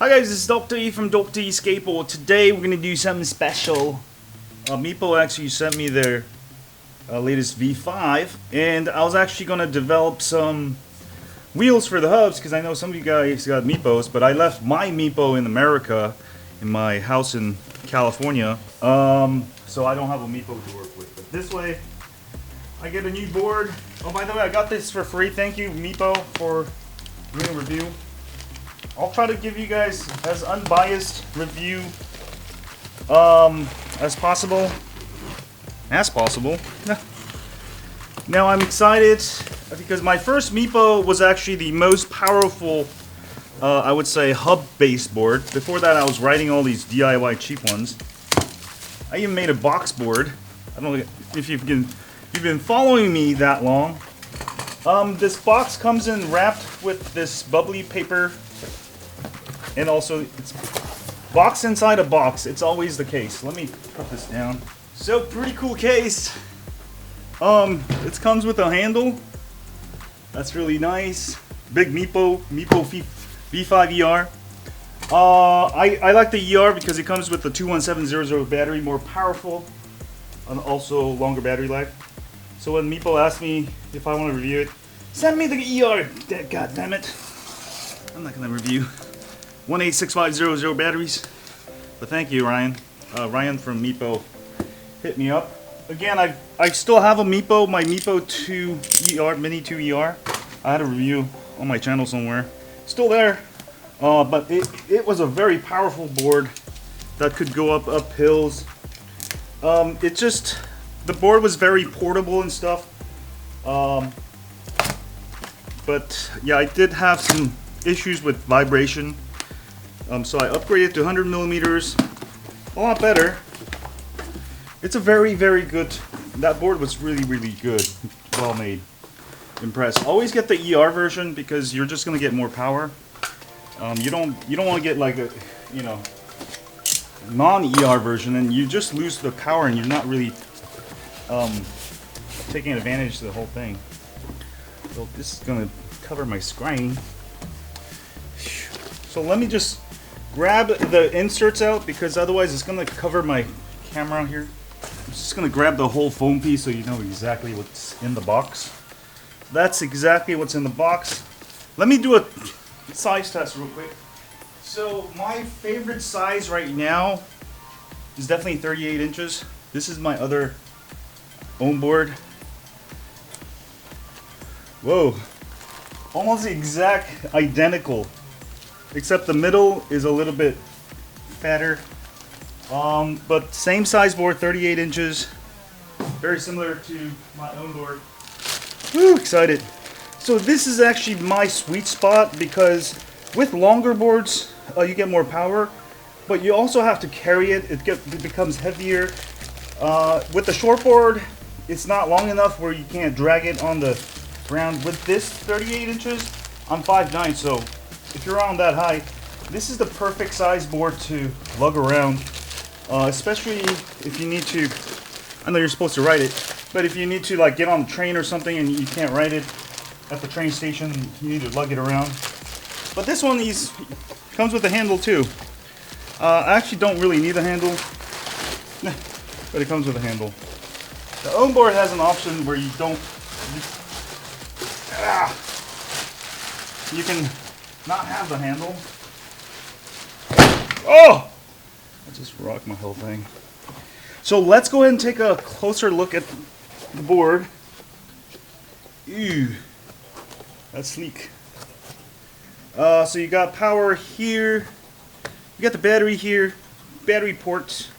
Hi guys, this is Dr. E from Dr. E Skateboard. Today we're going to do something special. Meepo actually sent me their latest V5, and I was actually going to develop some wheels for the hubs because I know some of you guys got Meepos, but I left my Meepo in America in my house in California, so I don't have a Meepo to work with. But this way I get a new board. Oh, by the way, I got this for free. Thank you, Meepo, for doing a review. I'll try to give you guys as unbiased review as possible. Now I'm excited because my first Meepo was actually the most powerful, I would say, hub-based board. Before that, I was riding all these DIY cheap ones. I even made a box board. I don't know if you've been following me that long. This box comes in wrapped with this bubbly paper. And also, it's box inside a box. It's always the case. Let me put this down. So, pretty cool case. It comes with a handle. That's really nice. Big Meepo V5 ER. I like the ER because it comes with the 21700 battery, more powerful, and also longer battery life. So when Meepo asked me if I want to review it, send me the ER. God damn it! I'm not gonna review 186500 batteries, but thank you, Ryan. Ryan from Meepo hit me up. Again, I still have a Meepo, my Meepo 2 ER, Mini 2 ER. I had a review on my channel somewhere. Still there, but it was a very powerful board that could go up hills. The board was very portable and stuff. But yeah, I did have some issues with vibration. So I upgraded to 100 millimeters, a lot better. It's a very, very good. That board was really, really good, well made. Impressed. Always get the ER version because you're just gonna get more power. You don't want to get like a non-ER version, and you just lose the power, and you're not really taking advantage of the whole thing. So this is gonna cover my screen. So let me just grab the inserts out because otherwise it's going to cover my camera here. I'm just going to grab the whole foam piece so you know exactly what's in the box. That's exactly what's in the box. Let me do a size test real quick. So my favorite size right now is definitely 38 inches. This is my other own board. Whoa. Almost the exact identical. Except the middle is a little bit fatter. But same size board, 38 inches. Very similar to my own board. Woo, excited. So this is actually my sweet spot because with longer boards, you get more power, but you also have to carry it. It becomes heavier. With the short board, it's not long enough where you can't drag it on the ground. With this 38 inches, I'm 5'9", so if you're on that high, this is the perfect size board to lug around, especially if you need to. I know you're supposed to ride it, but if you need to like get on the train or something and you can't ride it at the train station, you need to lug it around. But this one comes with a handle too. I actually don't really need a handle, but it comes with a handle. The own board has an option where you can not have the handle. Oh! I just rocked my whole thing. So let's go ahead and take a closer look at the board. Ew, that's sleek. So you got power here. You got the battery here. Battery ports.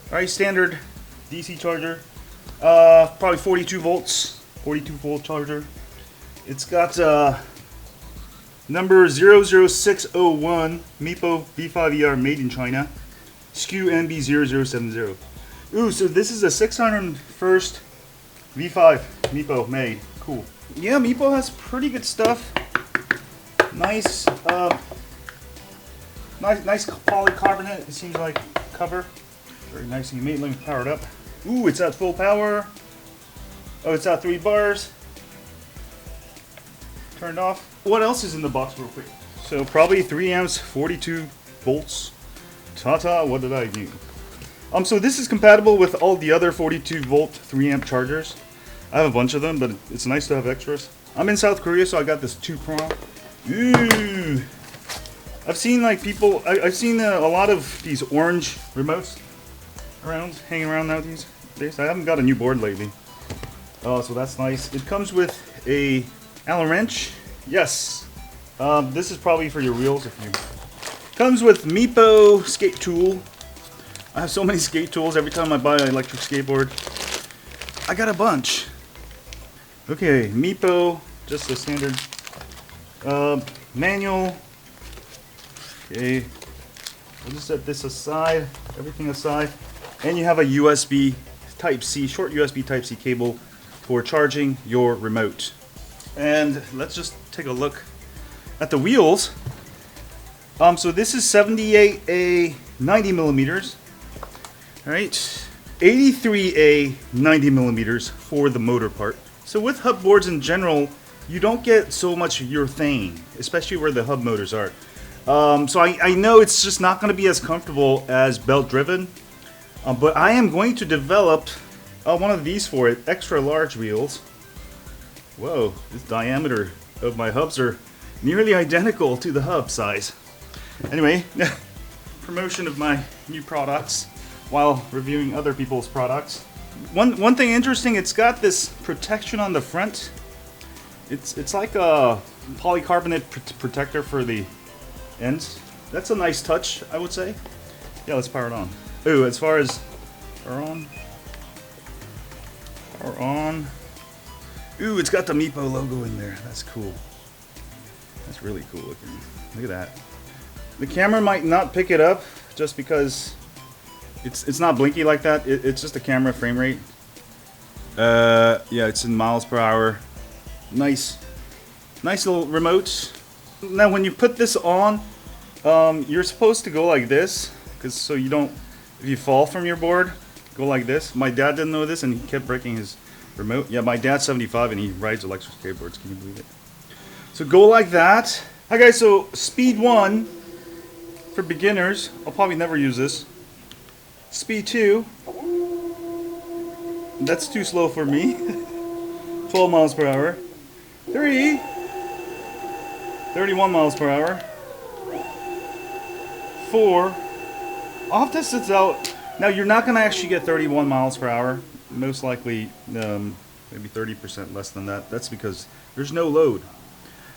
Alright, standard DC charger. Probably 42 volts. 42 volt charger. It's got number 00601, Meepo V5 ER, made in China, SKU MB0070. Ooh, so this is a 601st V5 Meepo made. Cool. Yeah, Meepo has pretty good stuff. Nice, nice polycarbonate. It seems like cover. Very nicely made. Let me power it up. Ooh, it's at full power. Oh, it's at 3 bars. Turned off. What else is in the box real quick? So probably 3 amps, 42 volts. Ta-ta, what did I do? So this is compatible with all the other 42 volt 3 amp chargers. I have a bunch of them, but it's nice to have extras. I'm in South Korea, so I got this 2-prong. Ooh! I've seen like people, I've seen a lot of these orange remotes hanging around nowadays. I haven't got a new board lately. So that's nice. It comes with a Allen wrench. Yes. This is probably for your wheels if you... Comes with Meepo skate tool. I have so many skate tools every time I buy an electric skateboard. I got a bunch. Okay, Meepo, just a standard manual. Okay, we'll just set this aside, everything aside. And you have a USB Type-C, short USB Type-C cable for charging your remote. And let's just take a look at the wheels. So this is 78A 90 millimeters. All right, 83A 90 millimeters for the motor part. So with hub boards in general, you don't get so much urethane, especially where the hub motors are. So I know it's just not going to be as comfortable as belt driven, but I am going to develop one of these for it, extra large wheels. Whoa, this diameter of my hubs are nearly identical to the hub size. Anyway, promotion of my new products while reviewing other people's products. One thing interesting, it's got this protection on the front. It's like a polycarbonate protector for the ends. That's a nice touch, I would say. Yeah, let's power it on. Ooh, as far as power on. Ooh, it's got the Meepo logo in there. That's cool. That's really cool looking. Look at that. The camera might not pick it up just because it's not blinky like that. It's just a camera frame rate. Yeah, it's in miles per hour. Nice little remote. Now when you put this on, you're supposed to go like this, so you don't, if you fall from your board, go like this. My dad didn't know this and he kept breaking his remote. Yeah, my dad's 75 and he rides electric skateboards, can you believe it? So go like that. Hi guys, so speed 1 for beginners. I'll probably never use this. Speed 2. That's too slow for me. 12 miles per hour. 3. 31 miles per hour. 4. I'll have to test this out. Now you're not going to actually get 31 miles per hour. Most likely maybe 30% less than that. That's because there's no load.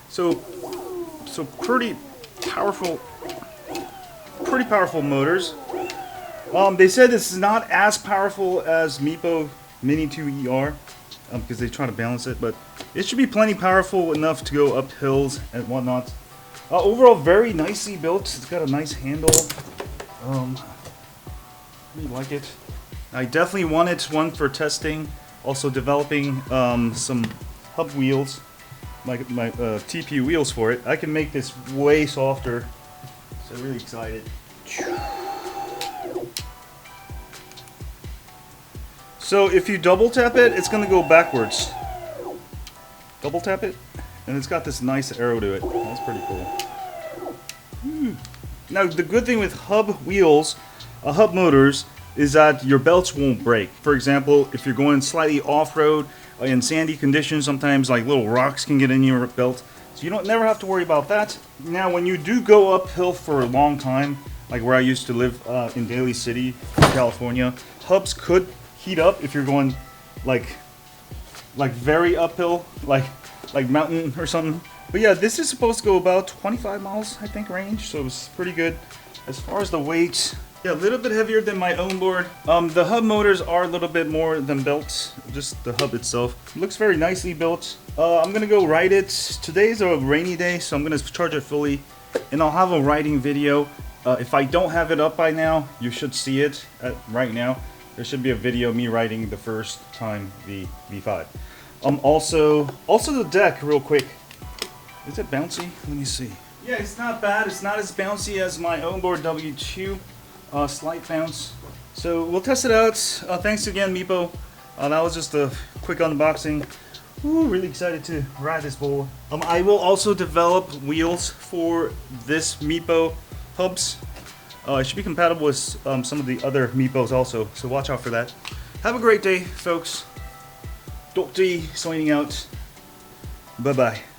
So pretty powerful motors. They said this is not as powerful as Meepo Mini 2 ER because they try to balance it, but it should be plenty powerful enough to go up hills and whatnot. Overall, very nicely built. It's got a nice handle. I really like it. I definitely wanted one for testing. Also developing some hub wheels, my TP wheels for it. I can make this way softer. So really excited. So if you double tap it, it's going to go backwards. Double tap it, and it's got this nice arrow to it. That's pretty cool. Now the good thing with hub wheels, hub motors, is that your belts won't break. For example, if you're going slightly off-road in sandy conditions, sometimes like little rocks can get in your belt. So you don't never have to worry about that. Now when you do go uphill for a long time, like where I used to live in Daly City, California, hubs could heat up if you're going like very uphill, like mountain or something. But yeah, this is supposed to go about 25 miles, I think, range, so it's pretty good. As far as the weight, yeah, a little bit heavier than my own board. The hub motors are a little bit more than belts, just the hub itself. Looks very nicely built. I'm gonna go ride it. Today's a rainy day, so I'm gonna charge it fully, and I'll have a riding video. If I don't have it up by now, you should see it right now. There should be a video of me riding the first time the V5. Also the deck, real quick. Is it bouncy? Let me see. Yeah, it's not bad. It's not as bouncy as my own board W2. Slight bounce. So we'll test it out. Thanks again, Meepo. That was just a quick unboxing. Ooh, really excited to ride this boy. I will also develop wheels for this Meepo hubs. It should be compatible with some of the other Meepos also, so watch out for that. Have a great day, folks. Dr. signing out. Bye-bye.